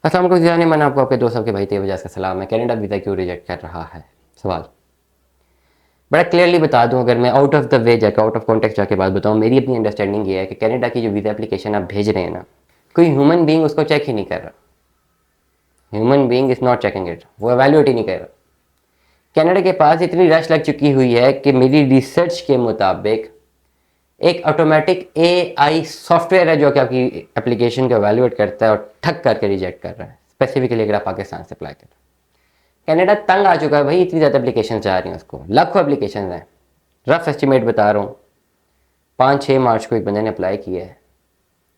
अस्सलाम वालेकुम ज़ियानी, मैंने आपको आपके दोस्त आपके भाई तेवजाज का सलाम है। कनाडा वीज़ा क्यों रिजेक्ट कर रहा है? सवाल बड़ा क्लियरली बता दूं, अगर मैं आउट ऑफ द वे जाकर आउट ऑफ कॉन्टेक्स्ट जाके बात बताऊं, मेरी अपनी अंडरस्टैंडिंग ये है कि कनाडा की जो वीज़ा एप्लीकेशन आप भेज रहे हैं ना, कोई ह्यूमन बीइंग उसको चेक ही नहीं कर रहा। Human being is not checking it, वो एवेल्यूएट ही नहीं कर रहा। कनाडा के पास इतनी रश लग चुकी हुई है कि मेरी रिसर्च के मुताबिक एक ऑटोमेटिक एआई सॉफ्टवेयर है जो कि आपकी एप्लीकेशन को एवेल्यूएट करता है और ठक करके रिजेक्ट कर रहा है, स्पेसिफिकली अगर आप पाकिस्तान से अप्लाई कर रहे हैं। कनाडा तंग आ चुका है भाई, इतनी ज़्यादा एप्लीकेशन जा रही हैं उसको, लाखों एप्लीकेशन हैं। रफ एस्टिमेट बता रहा हूँ, 5-6 मार्च को एक बंदे ने अप्लाई किया है,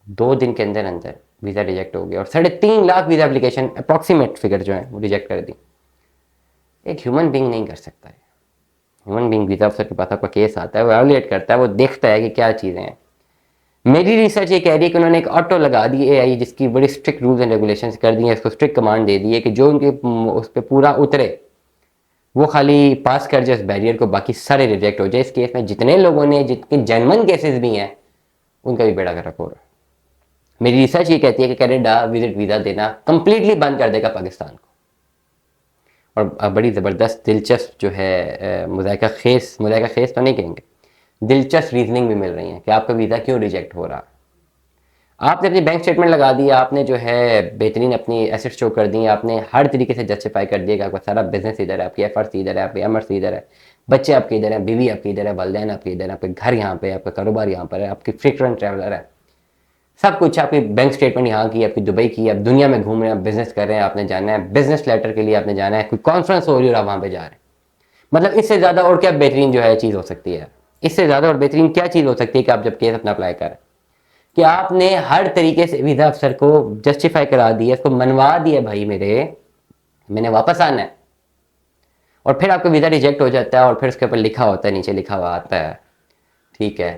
2 दिन के अंदर अंदर वीज़ा रिजेक्ट हो गया और 3.5 lakh visa application approximate figure जो है वो रिजेक्ट कर दी। एक ह्यूमन बींग नहीं कर सकता है। ह्यूमन बींग वीज़ा अफसर के पास आपका केस आता है, वो एवेल्यूएट करता है, वो देखता है कि क्या चीज़ें हैं। मेरी रिसर्च ये कह रही है कि उन्होंने एक ऑटो लगा दी एआई, जिसकी बड़ी स्ट्रिक्ट रूल्स एंड रेगुलेशंस कर दी है, इसको स्ट्रिक्ट कमांड दे दी है कि जो उनके उस पर पूरा उतरे वो खाली पास कर जाए उस बैरियर को, बाकी सारे रिजेक्ट हो जाए। इस केस में जितने लोगों ने, जितने जेन्युइन केसेस भी हैं, उनका भी बेड़ा गर्क हो रहा है। मेरी रिसर्च ये कहती है कि कनाडा विजिट वीज़ा देना कंप्लीटली बंद कर देगा पाकिस्तान को। और बड़ी ज़बरदस्त दिलचस्प जो है मुज़ायका खेस तो नहीं कहेंगे, दिलचस्प रीजनिंग भी मिल रही है कि आपका वीज़ा क्यों रिजेक्ट हो रहा। आपने अपनी बैंक स्टेटमेंट लगा दी, आपने जो है बेहतरीन अपनी एसेट्स शो कर दी, आपने हर तरीके से जस्टिफाई कर दिया कि आपका सारा बिजनेस इधर है, आपकी एफर्ट्स इधर है, आपकी एमर्स इधर है, बच्चे आपके इधर हैं, बीवी आपकी इधर है, वालिदैन आपके इधर है, आपके घर यहाँ पे, आपका कारोबार यहाँ पर है, आपकी फ्रीक्वेंट ट्रैवलर है, सब कुछ। आपकी बैंक स्टेटमेंट यहाँ की, आपकी दुबई की, आप दुनिया में घूम रहे हैं, बिजनेस कर रहे हैं, आपने जाना है बिजनेस लेटर के लिए, आपने जाना है, कोई कॉन्फ्रेंस हो रही है और आप वहाँ पे जा रहे हैं। मतलब इससे ज़्यादा और क्या बेहतरीन जो है चीज़ हो सकती है? इससे ज़्यादा और बेहतरीन क्या चीज़ हो सकती है कि आप जब केस अपना अप्लाई करें कि आपने हर तरीके से वीज़ा अफसर को जस्टिफाई करा दिया, इसको मनवा दिया, भाई मेरे मैंने वापस आना है, और फिर आपका वीज़ा रिजेक्ट हो जाता है और फिर उसके ऊपर लिखा होता है, नीचे लिखा हुआ आता है, ठीक है,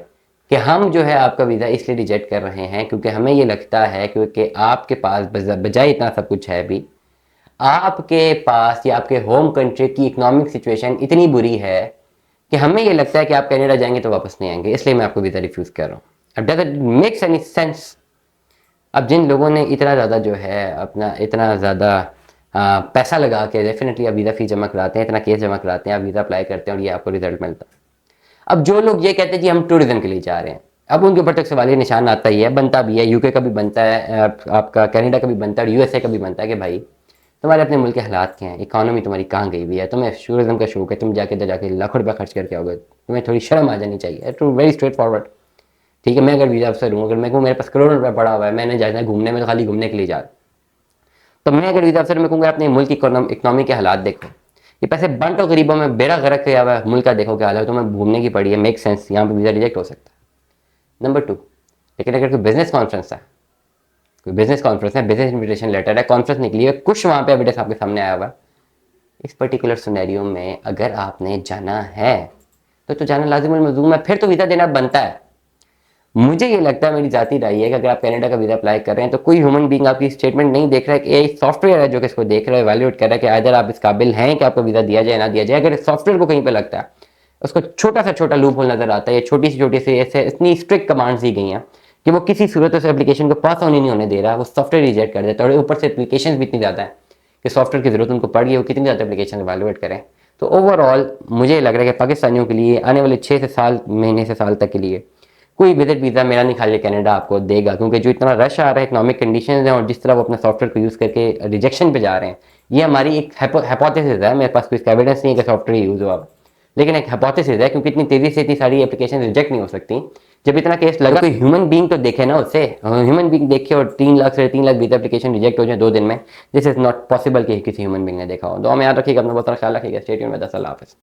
कि हम जो है आपका वीज़ा इसलिए रिजेक्ट कर रहे हैं क्योंकि हमें ये लगता है क्योंकि आपके पास बजाय इतना सब कुछ है भी, आपके पास या आपके होम कंट्री की इकोनॉमिक सिचुएशन इतनी बुरी है कि हमें ये लगता है कि आप कनाडा जाएंगे तो वापस नहीं आएंगे, इसलिए मैं आपको वीज़ा रिफ्यूज़ कर रहा हूँ। अब does it makes any sense? अब जिन लोगों ने इतना ज़्यादा जो है अपना इतना ज़्यादा पैसा लगा के डेफिनेटली आप वीज़ा फीस जमा कराते हैं, इतना केस जमा कराते हैं, आप वीज़ा अप्लाई करते हैं और ये आपको रिजल्ट मिलता है। अब जो लोग ये कहते हैं कि हम टूरिज्म के लिए जा रहे हैं, अब उनके ऊपर तक सवालिया निशान आता ही है, बनता भी है, यूके का भी बनता है, आपका कनाडा का भी बनता है और यूएसए का भी बनता है कि भाई तुम्हारे अपने मुल्क के हालात क्या हैं, इकॉनमी तुम्हारी कहाँ गई हुई है, तुम्हें टूरिज्म का शौक है, तुम जाके लाखों रुपया खर्च करके आओगे, तुम्हें थोड़ी शर्म आ जानी चाहिए। टू वेरी स्ट्रेट फॉरवर्ड, ठीक है। मैं अगर वीज़ा अफसर हूँ, अगर मैं कहूँ मेरे पास करोड़ों रुपया पड़ा हुआ है, मैंने जाना है घूमने में, तो खाली घूमने के लिए जा रहा, तो मैं अगर वीज़ा अफसर में कहूँगा अपने मुल्क की इकनॉमी के हालात देखो, ये पैसे बंट और गरीबों में बेड़ा गर्क किया हुआ है, मुल्क का देखो क्या हाल है, तो मैं घूमने की पड़ी है, मेक सेंस, यहाँ पर वीज़ा रिजेक्ट हो सकता है। नंबर 2, लेकिन अगर कोई बिजनेस कॉन्फ्रेंस है, बिजनेस इन्विटेशन लेटर है, कॉन्फ्रेंस निकली है, कुछ वहाँ पे एविडेंस आपके सामने आया हुआ, इस पर्टिकुलर सिनेरियो में अगर आपने जाना है तो जाना लाजिम मलूम है, फिर तो वीज़ा देना बनता है। मुझे ये लगता है, मेरी जाती राय है कि अगर आप कनाडा का वीज़ा अप्लाई कर रहे हैं तो कोई ह्यूमन बीइंग आपकी स्टेटमेंट नहीं देख रहा है कि ये सॉफ्टवेयर है जो कि इसको देख रहा है, वैल्यूएट कर रहा है कि अगर आप इस काबिल हैं कि आपको वीज़ा दिया जाए ना दिया जाए। अगर सॉफ्टवेयर को कहीं पर लगता है, उसको छोटा सा छोटा लूप होल नजर आता है, छोटी सी ऐसे इतनी स्ट्रिक्ट कमांड्स दी गई हैं कि वो किसी सूरत से एप्लीकेशन को पास ऑन ही नहीं होने दे रहा, वो सॉफ्टवेयर रिजेक्ट कर देता है। और ऊपर से एप्लीकेशन भी इतनी ज़्यादा है कि सॉफ्टवेयर की जरूरत उनको पड़ गई, वो कितनी ज़्यादा एप्लीकेशन एवेल्युएट करें। तो ओवरऑल मुझे लग रहा है कि पाकिस्तानियों के लिए आने वाले 6 से महीने से साल तक के लिए कोई विजिट वीज़ा मेरा नहीं ख्याल कनाडा आपको देगा, क्योंकि जो इतना रश आ रहा है, इकोनॉमिक कंडीशंस हैं और जिस तरह वो अपने सॉफ्टवेयर को यूज़ करके रिजेक्शन पे जा रहे हैं, ये हमारी एक हाइपोथेसिस है। मेरे पास कोई इसका एविडेंस नहीं है कि सॉफ्टवेयर यूज़ हुआ, लेकिन एक हाइपोथेसिस है, क्योंकि इतनी तेज़ी से इतनी सारी एप्लीकेशन रिजेक्ट नहीं हो सकती। जब इतना केस लगा, कोई ह्यूमन बीइंग तो देखे ना, उससे ह्यूमन बीइंग देखे और 3 लाख से 3 लाख वीज़ा एप्लीकेशन रिजेक्ट हो जाए 2 दिन में, दिस इज नॉट पॉसिबल कि किसी ह्यूमन बीइंग ने देखा हो। तो हमें याद रखिएगा, अपना बहुत सारा ख्याल रखिएगा। Stay tuned with us. अल्लाह हाफ़िज़।